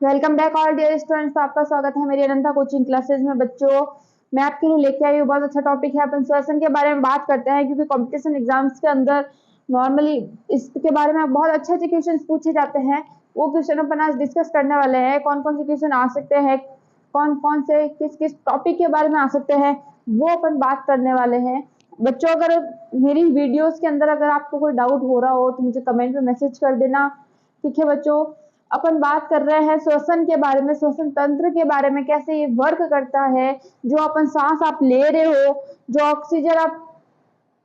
Welcome back all dear students. आपका स्वागत है मेरी अनंता कोचिंग क्लासेस में। बच्चों, मैं आपके लिए लेके आई हूँ बहुत अच्छा टॉपिक है। अपन श्वसन के बारे में बात करते हैं क्योंकि कंपटीशन एग्जाम्स के अंदर नॉर्मली इसके बारे में बहुत अच्छे अच्छे क्वेश्चन पूछे जाते हैं। वो क्वेश्चन अपन आज डिस्कस करने वाले हैं। कौन कौन से क्वेश्चन आ सकते हैं, कौन कौन से किस किस टॉपिक के बारे में आ सकते हैं, वो अपन बात करने वाले हैं। बच्चों, अगर मेरी वीडियोस के अंदर अगर आपको कोई डाउट हो रहा हो तो मुझे कमेंट में मैसेज कर देना। ठीक है बच्चों, अपन बात कर रहे हैं श्वसन के बारे में, श्वसन तंत्र के बारे में, कैसे ये वर्क करता है। जो अपन सांस आप ले रहे हो, जो ऑक्सीजन आप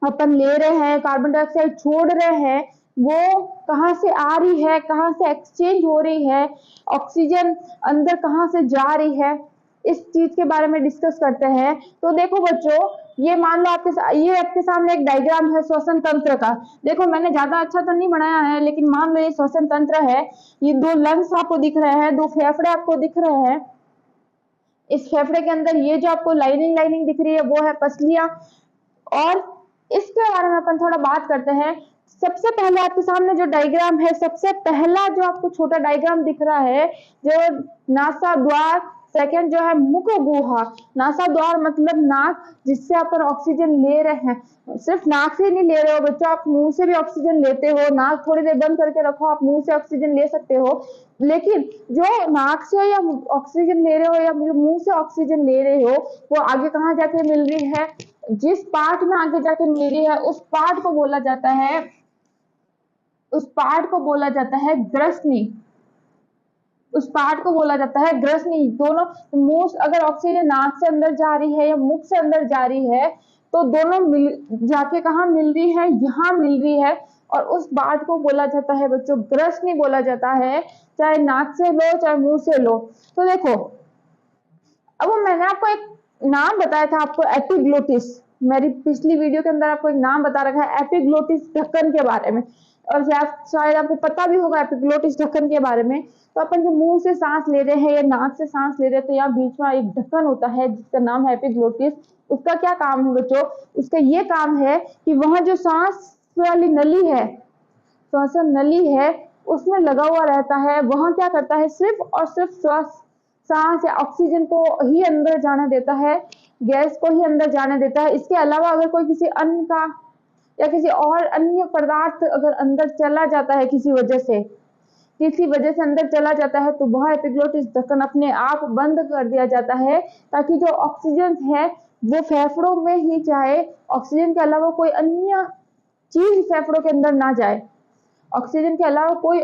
अपन ले रहे हैं, कार्बन डाइऑक्साइड छोड़ रहे हैं, वो कहाँ से आ रही है, कहाँ से एक्सचेंज हो रही है, ऑक्सीजन अंदर कहाँ से जा रही है, इस चीज के बारे में डिस्कस करते हैं। तो देखो बच्चों, ये मान लो ये आपके सामने एक डायग्राम है श्वसन तंत्र का। देखो, मैंने ज्यादा अच्छा तो नहीं बनाया है, लेकिन मान लो ये श्वसन तंत्र है। ये दो लंग्स आपको दिख रहे हैं, दो फेफड़े आपको दिख रहे हैं। इस फेफड़े के अंदर ये जो आपको लाइनिंग लाइनिंग दिख रही है वो है पसलियां। और इसके बारे में अपन थोड़ा बात करते हैं। सबसे पहले आपके सामने जो डायग्राम है, सबसे पहला जो आपको छोटा डायग्राम दिख रहा है, जो नासा द्वार, सेकंड जो है मुख गुहा। नासा द्वार मतलब नाक, जिससे अपन ऑक्सीजन ले रहे हैं। सिर्फ नाक से नहीं ले रहे हो बच्चों, आप मुंह से भी ऑक्सीजन लेते हो। नाक थोड़ी देर बंद करके रखो, आप मुंह से ऑक्सीजन ले सकते हो। लेकिन जो नाक से या ऑक्सीजन ले रहे हो या मुंह से ऑक्सीजन ले रहे हो, वो आगे कहाँ जाके मिल रही है, जिस पार्ट में आगे जाके मिल रही है उस पार्ट को बोला जाता है, उस पार्ट को बोला जाता है ग्रसनी। उस पार्ट को बोला जाता है ग्रसनी। दोनों मुंह, अगर ऑक्सीजन नाक से अंदर जा रही है या मुख से अंदर जा रही है, तो दोनों जाके कहाँ मिल रही है, यहाँ मिल रही है। और उस पार्ट को बोला जाता है बच्चों ग्रसनी बोला जाता है, चाहे नाक से लो चाहे मुंह से लो। तो देखो, अब मैंने आपको एक नाम बताया था, आपको एपिग्लोटिस। मेरी पिछली वीडियो के अंदर आपको एक नाम बता रखा है एपिग्लोटिस ढक्कन के बारे में, और शायद आपको पता भी होगा एपिग्लोटिस ढक्कन के बारे में। तो अपन जो मुंह से सांस ले रहे हैं या नाक से सांस ले रहे हैं, तो यहाँ बीच में एक ढक्कन होता है जिसका नाम है एपिग्लोटिस। उसका क्या काम है बच्चों? उसका ये काम है कि वहां जो सांस वाली नली है, श्वसन नली है, उसमें लगा हुआ रहता है। वहां क्या करता है, सिर्फ और सिर्फ सांस या ऑक्सीजन को ही अंदर जाने देता है, गैस को ही अंदर जाने देता है। इसके अलावा अगर कोई किसी अन्न का या किसी और अन्य पदार्थ अगर अंदर चला जाता है, किसी वजह से अंदर चला जाता है, तो वह एपिग्लोटिस ढक्कन अपने आप बंद कर दिया जाता है, ताकि जो ऑक्सीजन है वो फेफड़ों में ही जाए। ऑक्सीजन के अलावा कोई अन्य चीज फेफड़ों के अंदर ना जाए, ऑक्सीजन के अलावा कोई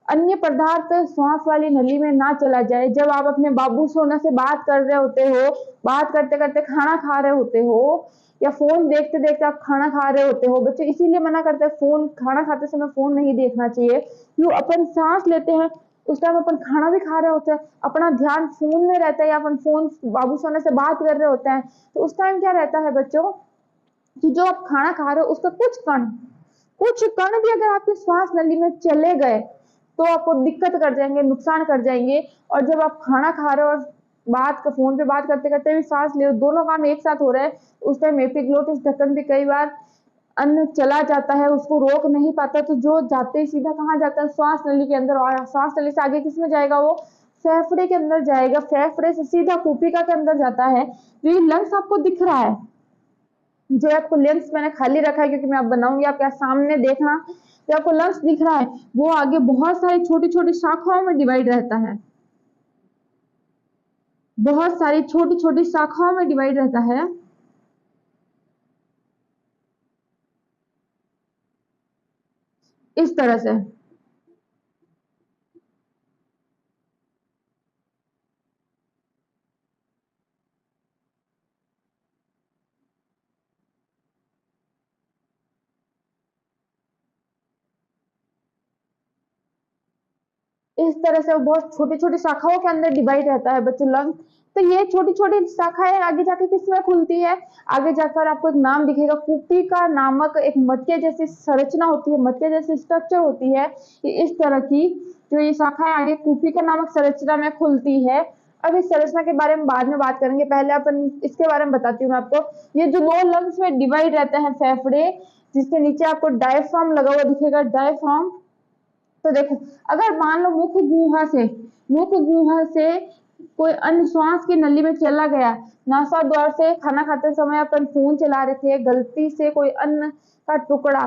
अन्य पदार्थ श्वास वाली नली में ना चला जाए। जब आप अपने बाबू सोना से बात कर रहे होते हो, बात करते करते खाना खा रहे होते हो, या फोन देखते देखते आप खाना खा रहे होते हो, बच्चे इसीलिए मना करते हैं फोन, खाना खाते समय फोन नहीं देखना चाहिए। क्यों? अपन सांस लेते हैं, उस टाइम अपन खाना भी खा रहे होते हैं, अपना ध्यान फोन में रहता है, या अपन फोन बाबू सोना से बात कर रहे होते हैं, तो उस टाइम क्या रहता है बच्चों कि जो आप खाना खा रहे हो उसका कुछ कण भी अगर आपके श्वास नली में चले गए तो आपको दिक्कत कर जाएंगे, नुकसान कर जाएंगे। और जब आप खाना खा रहे हो और फोन पे बात करते करते भी सांस ले, दोनों काम एक साथ हो रहे हैं, उस टाइम एपिग्लोटिस ढक्कन भी कई बार अन्न चला जाता है, उसको रोक नहीं पाता, तो जो जाते ही सीधा कहाँ जाता है, श्वास नली के अंदर। और श्वास नली से आगे किसमें जाएगा, वो फेफड़े के अंदर जाएगा, फेफड़े से सीधा कुपिका के अंदर जाता है। जो ये लंग्स आपको दिख रहा है, जो आपको लेंस मैंने खाली रखा है क्योंकि मैं अब बनाऊंगी आपके सामने, देखना। जो आपको लंग्स दिख रहा है वो आगे बहुत सारी छोटी छोटी शाखाओं में डिवाइड रहता है, बहुत सारी छोटी छोटी शाखाओं में डिवाइड रहता है। इस तरह से वो बहुत छोटी छोटी शाखाओं के अंदर डिवाइड रहता है बच्चों लंग। तो ये छोटी छोटी शाखाएं आगे जाके किसमें खुलती है, आगे जाकर आपको एक नाम दिखेगा, कुपिका नामक एक मटके जैसी संरचना होती है, मटके जैसी स्ट्रक्चर होती है। इस तरह की जो ये शाखाएं आगे कुपिका नामक संरचना में खुलती है। अब इस संरचना के बारे में बाद में बात करेंगे, पहले अपन इसके बारे में बताती हूँ मैं आपको। ये जो दो लंग्स में डिवाइड रहते हैं फेफड़े, जिसके नीचे आपको डायफ्राम लगा हुआ दिखेगा, डायफ्राम। तो देखो, अगर मान लो मुख्य गुहा से कोई अन्य श्वास की नली में चला गया, नासा द्वार से खाना खाते समय अपन फोन चला रहे थे, गलती से कोई अन्न का टुकड़ा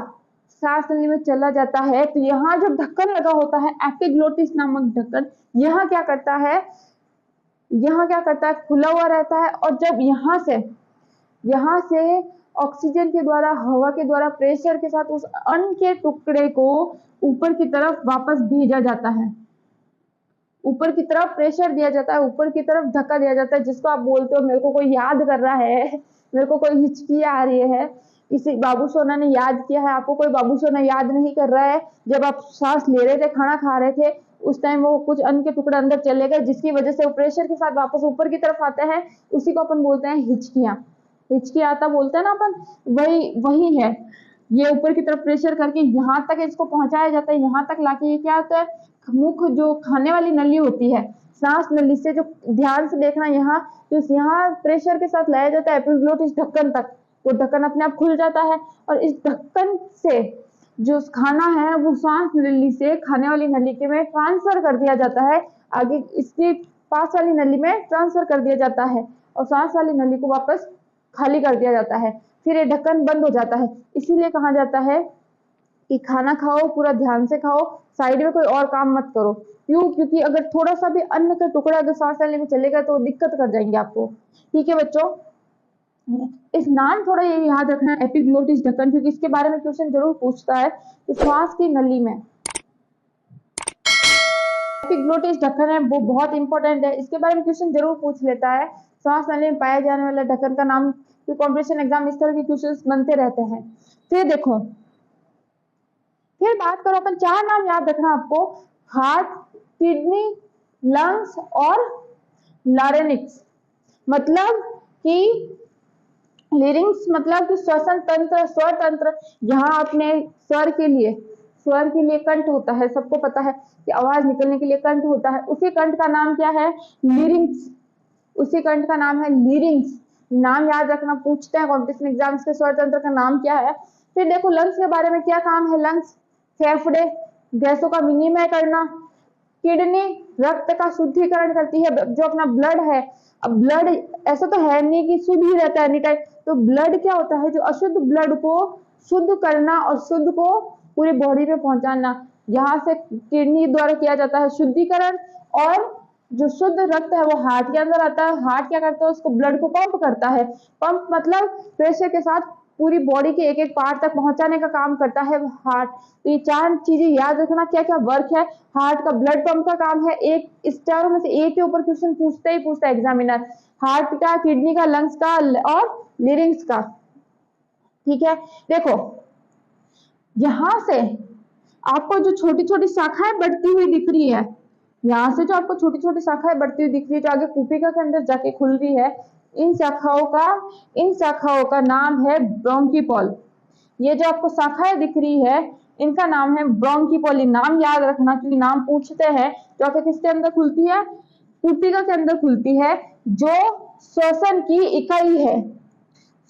सांस नली में चला जाता है, तो यहाँ जो ढक्कन लगा होता है एपिग्लोटिस नामक ढक्कन, यहाँ क्या करता है खुला हुआ रहता है। और जब यहाँ से ऑक्सीजन के द्वारा, हवा के द्वारा प्रेशर के साथ उस अन्न के टुकड़े को ऊपर की तरफ वापस भेजा जाता है, ऊपर की तरफ प्रेशर दिया जाता है, ऊपर की तरफ धक्का दिया जाता है, जिसको आप बोलते हो मेरे को कोई याद कर रहा है, मेरे को कोई हिचकी आ रही है, इसे बाबू सोना ने याद किया है। आपको कोई बाबू सोना याद नहीं कर रहा है। जब आप सांस ले रहे थे, खाना खा रहे थे, उस टाइम वो कुछ अन्न के टुकड़े अंदर चले गए, जिसकी वजह से वो प्रेशर के साथ वापस ऊपर की तरफ आते हैं, उसी को अपन बोलते हैं हिचकियां। हिचकी आता बोलते हैं ना अपन, वही है। ये ऊपर की तरफ प्रेशर करके यहाँ तक इसको पहुंचाया जाता है, यहाँ तक लाके ये क्या होता है, मुख जो खाने वाली नली होती है, सांस नली से जो, ध्यान से देखना, यहाँ प्रेशर के साथ लाया जाता है एपिग्लोटिस ढक्कन तक, वो ढक्कन अपने आप खुल जाता है, और इस ढक्कन से जो खाना है वो सांस नली से खाने वाली नली के में ट्रांसफर कर दिया जाता है, आगे इसके पास वाली नली में ट्रांसफर कर दिया जाता है, और सांस वाली नली को वापस खाली कर दिया जाता है, फिर ये ढक्कन बंद हो जाता है। इसीलिए कहा जाता है कि खाना खाओ, पूरा ध्यान से खाओ, साइड में कोई और काम मत करो। क्यों? क्योंकि अगर थोड़ा सा भी अन्न का टुकड़ा अगर सांस लेने में चलेगा तो दिक्कत कर जाएंगे आपको। ठीक है बच्चों, इस नाम थोड़ा ये याद रखना है एपिग्लोटिस ढक्कन, क्योंकि इसके बारे में क्वेश्चन जरूर पूछता है कि श्वास की नली में एपिग्लोटिस ढक्कन है, वो बहुत इंपॉर्टेंट है, इसके बारे में क्वेश्चन जरूर पूछ लेता है। सांस नली में पाया जाने वाला ढक्कन का नाम, कॉम्पिटिशन एग्जाम इस तरह के क्वेश्चंस बनते रहते हैं। फिर बात करो अपन, 4 नाम याद रखना आपको, हार्ट, किडनी, लंग्स और लारेनिक्स। मतलब कि लिरिंग्स मतलब कि श्वसन तंत्र, स्वर तंत्र। यहाँ अपने स्वर के लिए कंठ होता है, सबको पता है कि आवाज निकलने के लिए कंठ होता है, उसी कंठ का नाम क्या है, लिरिंग्स। उसी कंठ का नाम है लिरिंग्स। नाम याद रखना, पूछते हैं कॉम्पिटिशन एग्जाम्स के, स्वर तंत्र का नाम क्या है। फिर देखो लंग्स के बारे में क्या काम है, लंग्स फेफड़े, गैसों का विनिमय करना। किडनी रक्त का शुद्धिकरण करती है, जो अपना ब्लड है। अब ब्लड ऐसा तो है नहीं कि शुद्ध ही रहता है एनी टाइम, तो ब्लड क्या होता है, जो अशुद्ध ब्लड को शुद्ध करना और शुद्ध को पूरी बॉडी में पहुंचाना। यहाँ से किडनी द्वारा किया जाता है शुद्धिकरण, और जो शुद्ध रक्त है वो हार्ट के अंदर आता है। हार्ट क्या करता है, उसको ब्लड को पंप करता है। पंप मतलब प्रेशर के साथ पूरी बॉडी के एक एक पार्ट तक पहुंचाने का काम करता है हार्ट। तो ये 4 चीजें याद रखना, क्या क्या वर्क है। हार्ट का ब्लड पंप का काम है, एक इस चारों में से एक के ऊपर क्वेश्चन पूछता है एग्जामिनर, हार्ट का, किडनी का, लंग्स का और लिरिंग्स का। ठीक है, देखो यहां से आपको जो छोटी छोटी शाखाएं बढ़ती हुई दिख रही है, यहाँ से जो आपको छोटी छोटी शाखाएं बढ़ती हुई दिख रही है, जो आगे कुपिका के अंदर जाके खुल रही है, इन शाखाओं का नाम है ब्रोंकीपॉल। ये जो आपको शाखाएं दिख रही है, इनका नाम है ब्रोंकीपॉल। नाम याद रखना, क्योंकि नाम पूछते हैं। जो आगे किसके अंदर खुलती है, कुपिका के अंदर खुलती है, जो श्वसन की इकाई है।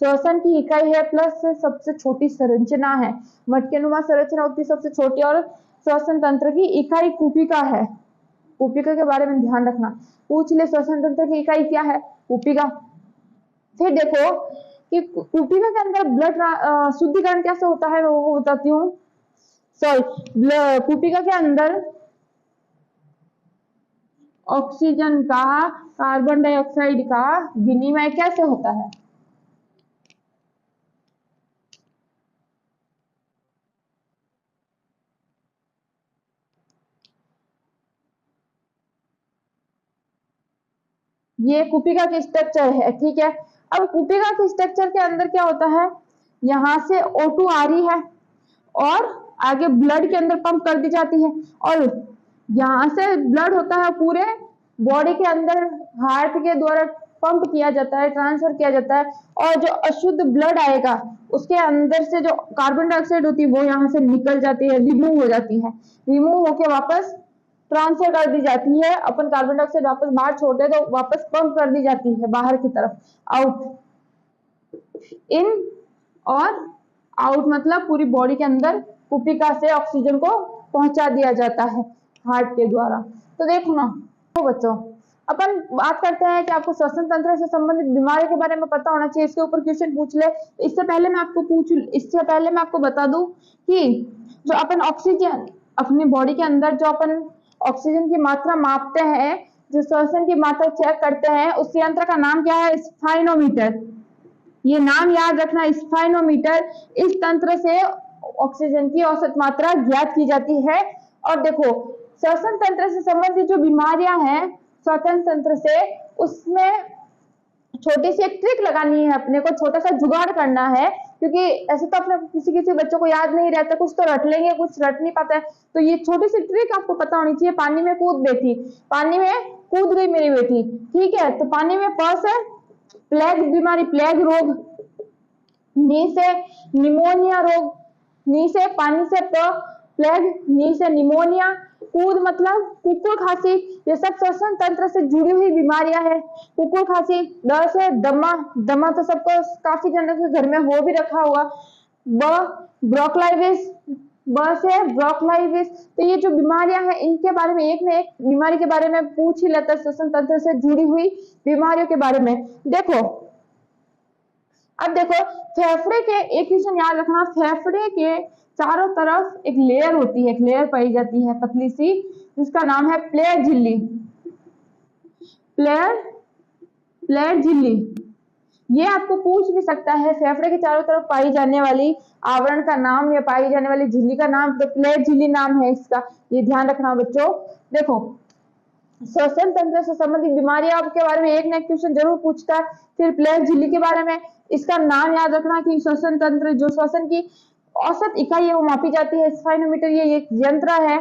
श्वसन की इकाई है, प्लस सबसे छोटी संरचना है। मटकेनुमा संरचना होती है सबसे छोटी, और श्वसन तंत्र की इकाई कुपिका है। कुपिका के बारे में ध्यान रखना, पूछ ले श्वसन तंत्र की इकाई क्या है, कुपिका। फिर देखो कि कुपिका के अंदर ब्लड शुद्धिकरण कैसे होता है, वो बताती हूँ। कुपिका के अंदर ऑक्सीजन का कार्बन डाइऑक्साइड का विनिमय कैसे होता है। ये कुपिका की स्ट्रक्चर है। ठीक है, अब कुपिका के स्ट्रक्चर के अंदर क्या होता है, यहाँ से O2 आ रही है और आगे ब्लड के अंदर पंप कर दी जाती है, और यहाँ से ब्लड होता है पूरे बॉडी के अंदर, हार्ट के द्वारा पंप किया जाता है, ट्रांसफर किया जाता है, और जो अशुद्ध ब्लड आएगा उसके अंदर से जो कार्बन डाइऑक्साइड होती है वो यहाँ से निकल जाती है, रिमूव हो जाती है। रिमूव होके वापस ट्रांसफर कर दी जाती है। अपन कार्बन डाइऑक्साइड वापस बाहर छोड़ते हैं तो वापस पंप कर दी जाती है बाहर की तरफ, आउट। इन और आउट मतलब पूरी बॉडी के अंदर कुपिका से ऑक्सीजन को पहुंचा दिया जाता है हार्ट के द्वारा। तो देखो ना तो बच्चों, अपन बात करते हैं कि आपको श्वसन तंत्र से संबंधित बीमारी के बारे में पता होना चाहिए, इसके ऊपर क्वेश्चन पूछ ले। इससे पहले मैं आपको बता दूं कि जो अपन ऑक्सीजन अपनी बॉडी के अंदर जो अपन ऑक्सीजन की मात्रा मापते हैं, जो श्वसन की मात्रा चेक करते हैं, उस यंत्र का नाम क्या है? स्फाइनोमीटर। ये नाम याद रखना, स्फाइनोमीटर। इस तंत्र से ऑक्सीजन की औसत मात्रा ज्ञात की जाती है। और देखो, श्वसन तंत्र से संबंधित जो बीमारियां हैं श्वसन तंत्र से, उसमें छोटी सी एक ट्रिक लगानी है, अपने को छोटा सा जुगाड़ करना है, क्योंकि ऐसे तो अपने किसी बच्चों को याद नहीं रहता, कुछ तो रट लेंगे, कुछ रट नहीं पाता है। तो ये छोटी सी ट्रिक आपको पता होनी चाहिए। पानी में कूद गई मेरी बेटी, ठीक है, तो पानी में प से प्लेग बीमारी, प्लेग रोग, नी से निमोनिया रोग, नी से पानी से प्लेग, नी से निमोनिया, कूद मतलब कुकुर खांसी, ये सब श्वसन तंत्र से जुड़ी हुई बीमारियां हैं। कुकुर खांसी। द से दमा, दमा तो सबको काफी जनों के घर में हो भी रखा होगा। ब्रोंकाइटिस, ब से ब्रोंकाइटिस। तो ये जो बीमारियां हैं, इनके बारे में एक न एक बीमारी के बारे में पूछ ही लेता है, श्वसन तंत्र से जुड़ी हुई बीमारियों के बारे में। अब देखो, फेफड़े के एक क्वेश्चन याद रखना, फेफड़े के चारों तरफ एक लेयर होती है, एक लेयर पाई जाती है पतली सी, जिसका नाम है प्लेट झिल्ली। प्लेट झिल्ली, ये आपको पूछ भी सकता है, फेफड़े के चारों तरफ पाई जाने वाली आवरण का नाम या पाई जाने वाली झिल्ली का नाम, तो प्लेट झिल्ली नाम है इसका, ये ध्यान रखना बच्चों। देखो, श्वसन तंत्र से संबंधित बीमारियां के बारे में एक ना एक क्वेश्चन जरूर पूछता है। फिर प्लेट झिल्ली के बारे में, इसका नाम याद रखना कि श्वसन तंत्र, जो श्वसन की औसत इकाई है वो मापी जाती है, स्फाइनोमीटर। ये एक यंत्र है,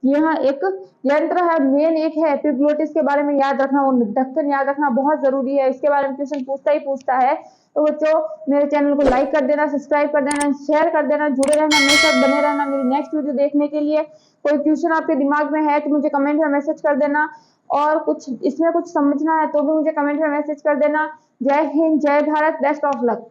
यहाँ एक यंत्र है, मेन एक है एपिग्लोटिस, के बारे में याद रखना, वो ढक्कन याद रखना बहुत जरूरी है, इसके बारे में क्वेश्चन पूछता है। तो बच्चों, मेरे चैनल को लाइक कर देना, सब्सक्राइब कर देना, शेयर कर देना, जुड़े रहना, मेरे साथ बने रहना मेरी नेक्स्ट वीडियो देखने के लिए। कोई क्वेश्चन आपके दिमाग में है तो मुझे कमेंट में मैसेज कर देना, और कुछ इसमें कुछ समझना है तो भी मुझे कमेंट में मैसेज कर देना। जय हिंद, जय भारत, बेस्ट ऑफ लक।